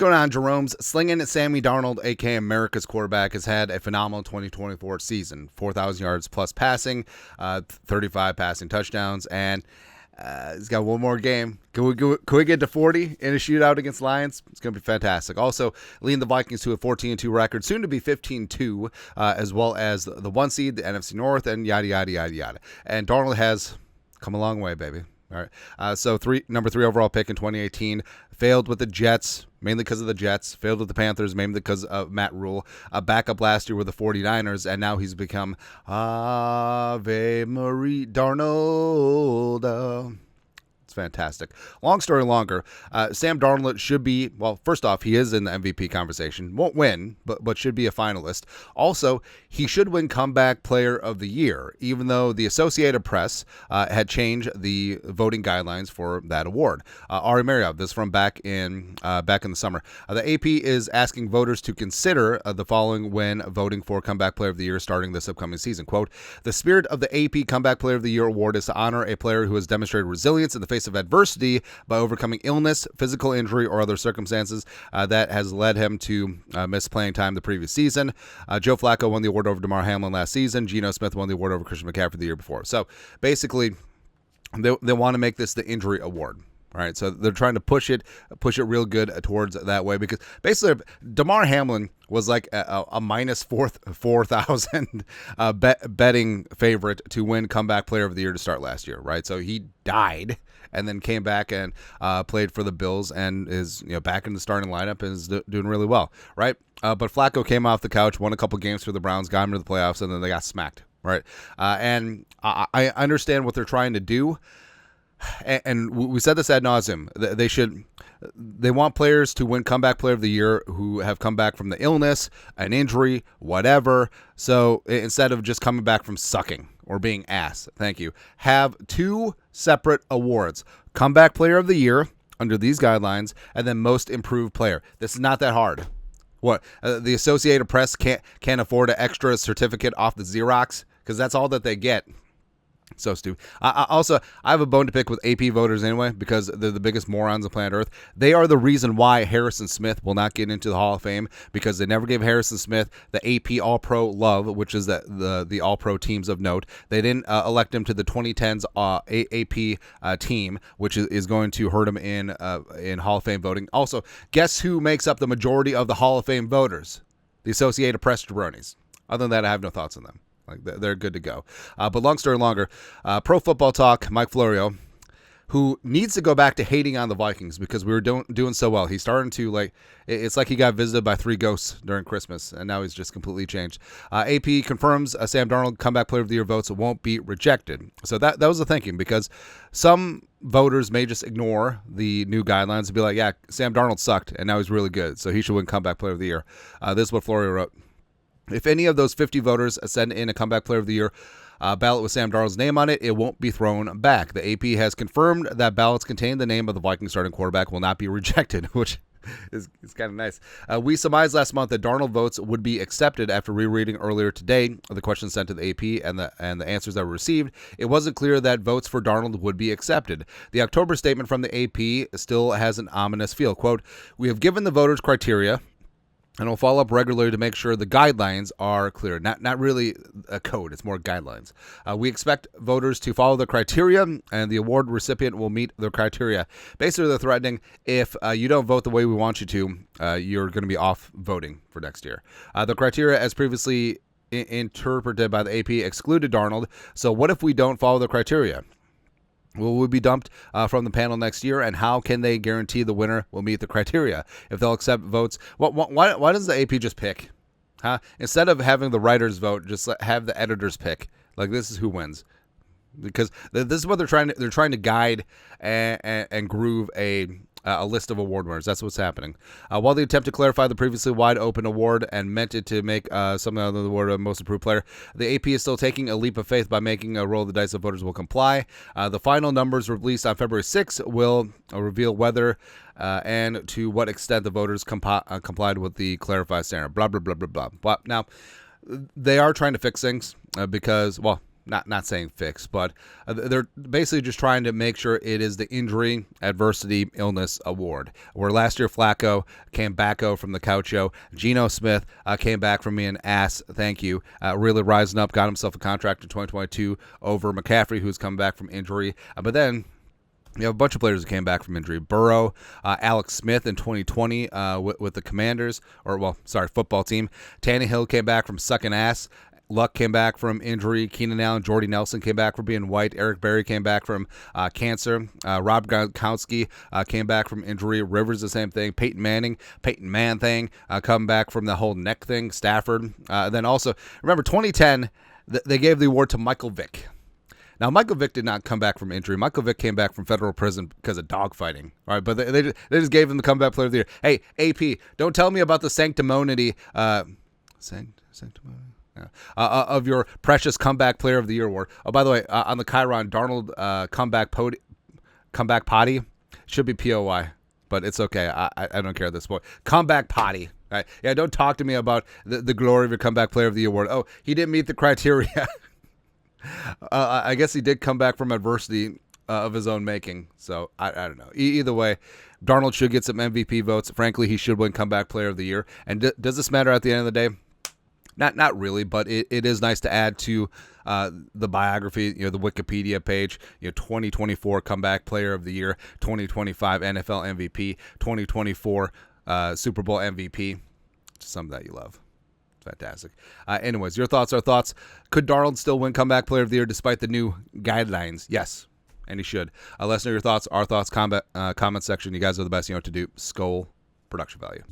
going on, Jerome's? Slinging Sammy Darnold, a.k.a. America's quarterback, has had a phenomenal 2024 season. 4,000 yards plus passing, 35 passing touchdowns, and he's got one more game. Can we get to 40 in a shootout against Lions? It's going to be fantastic. Also, leading the Vikings to a 14-2 record, soon to be 15-2, as well as the 1 seed, the NFC North, and yada, yada, yada, yada. And Darnold has come a long way, baby. All right. So number 3 overall pick in 2018, failed with the Jets, mainly because of the Jets, failed with the Panthers, mainly because of Matt Rule, a backup last year with the 49ers, and now he's become Ave Marie Darnold. It's fantastic. Long story longer, Sam Darnold should be, well, first off, he is in the MVP conversation. Won't win, but should be a finalist. Also, he should win Comeback Player of the Year, even though the Associated Press had changed the voting guidelines for that award. Ari Marriott, this from back in the summer. The AP is asking voters to consider the following when voting for Comeback Player of the Year starting this upcoming season. Quote, the spirit of the AP Comeback Player of the Year award is to honor a player who has demonstrated resilience in the face of adversity by overcoming illness, physical injury, or other circumstances that has led him to miss playing time the previous season. Joe Flacco won the award over Damar Hamlin last season. Geno Smith won the award over Christian McCaffrey the year before. So basically, they want to make this the injury award. All right, so they're trying to push it real good towards that way, because basically Damar Hamlin was like a minus 4,000 betting favorite to win Comeback Player of the Year to start last year, right? So he died and then came back and played for the Bills and is back in the starting lineup and is doing really well, right? But Flacco came off the couch, won a couple games for the Browns, got him to the playoffs, and then they got smacked, right? And I understand what they're trying to do. And we said this ad nauseum. They want players to win Comeback Player of the Year who have come back from the illness, an injury, whatever. So instead of just coming back from sucking or being ass, thank you, have 2 separate awards: Comeback Player of the Year under these guidelines, and then Most Improved Player. This is not that hard. What the Associated Press can't afford an extra certificate off the Xerox because that's all that they get. So stupid. I have a bone to pick with AP voters anyway, because they're the biggest morons on planet Earth. They are the reason why Harrison Smith will not get into the Hall of Fame, because they never gave Harrison Smith the AP All-Pro love, which is the All-Pro teams of note. They didn't elect him to the 2010s AP team, which is going to hurt him in Hall of Fame voting. Also, guess who makes up the majority of the Hall of Fame voters? The Associated Press jabronis. Other than that, I have no thoughts on them. Like, they're good to go. But long story longer, Pro Football Talk, Mike Florio, who needs to go back to hating on the Vikings because we were doing so well. He's starting to, it's like he got visited by 3 ghosts during Christmas, and now he's just completely changed. AP confirms Sam Darnold Comeback Player of the Year votes won't be rejected. So that was the thinking, because some voters may just ignore the new guidelines and be like, yeah, Sam Darnold sucked, and now he's really good, so he should win Comeback Player of the Year. This is what Florio wrote. If any of those 50 voters send in a Comeback Player of the Year ballot with Sam Darnold's name on it, it won't be thrown back. The AP has confirmed that ballots containing the name of the Vikings starting quarterback will not be rejected, which is kind of nice. We surmised last month that Darnold votes would be accepted after rereading earlier today the questions sent to the AP and the answers that were received. It wasn't clear that votes for Darnold would be accepted. The October statement from the AP still has an ominous feel. Quote, we have given the voters criteria, and we'll follow up regularly to make sure the guidelines are clear. Not really a code, it's more guidelines. We expect voters to follow the criteria, and the award recipient will meet the criteria. Basically, they're threatening, if you don't vote the way we want you to, you're going to be off voting for next year. The criteria, as previously interpreted by the AP, excluded Darnold. So what if we don't follow the criteria? Will we be dumped from the panel next year, and how can they guarantee the winner will meet the criteria? If they'll accept votes, why does the AP just pick? Huh? Instead of having the writers vote, just have the editors pick. Like, this is who wins. Because this is what they're trying to guide and groove a list of award winners. That's what's happening. While they attempt to clarify the previously wide open award and meant it to make something out of the award of most improved player, the AP is still taking a leap of faith by making a roll of the dice that voters will comply. The final numbers released on February 6th will reveal whether and to what extent the voters complied with the clarified standard. Blah, blah, blah, blah, blah. But now, they are trying to fix things because, well, not saying fix, but they're basically just trying to make sure it is the injury, adversity, illness award. Where last year Flacco came back from the Coucho, Geno Smith came back from being ass, thank you, really rising up, got himself a contract in 2022 over McCaffrey, who's come back from injury. But then you have a bunch of players that came back from injury. Burrow, Alex Smith in 2020 with the Commanders, football team. Tannehill came back from sucking ass. Luck came back from injury. Keenan Allen, Jordy Nelson came back from being white. Eric Berry came back from cancer. Rob Gronkowski came back from injury. Rivers, the same thing. Peyton Man thing, coming back from the whole neck thing. Stafford. Then also, remember 2010, they gave the award to Michael Vick. Now, Michael Vick did not come back from injury. Michael Vick came back from federal prison because of dogfighting. All right, but they just gave him the comeback player of the year. Hey, AP, don't tell me about the sanctimony. Sanctimony? Yeah. Of your precious comeback player of the year award. Oh, by the way, on the Chiron, Darnold comeback potty should be POY, but it's okay. I don't care at this point. Comeback potty. All right. Yeah, don't talk to me about the glory of your comeback player of the year award. Oh, he didn't meet the criteria. I guess he did come back from adversity of his own making. So I don't know. Either way, Darnold should get some MVP votes. Frankly, he should win comeback player of the year. And does this matter at the end of the day? Not really, but it is nice to add to the biography, the Wikipedia page, 2024 comeback player of the year, 2025 NFL MVP, 2024 Super Bowl MVP. Just something that you love. Fantastic. Anyways, your thoughts are thoughts. Could Darnold still win comeback player of the year despite the new guidelines? Yes, and he should. Let us know your thoughts, our thoughts, comment section. You guys are the best. You know what to do. Skull production value.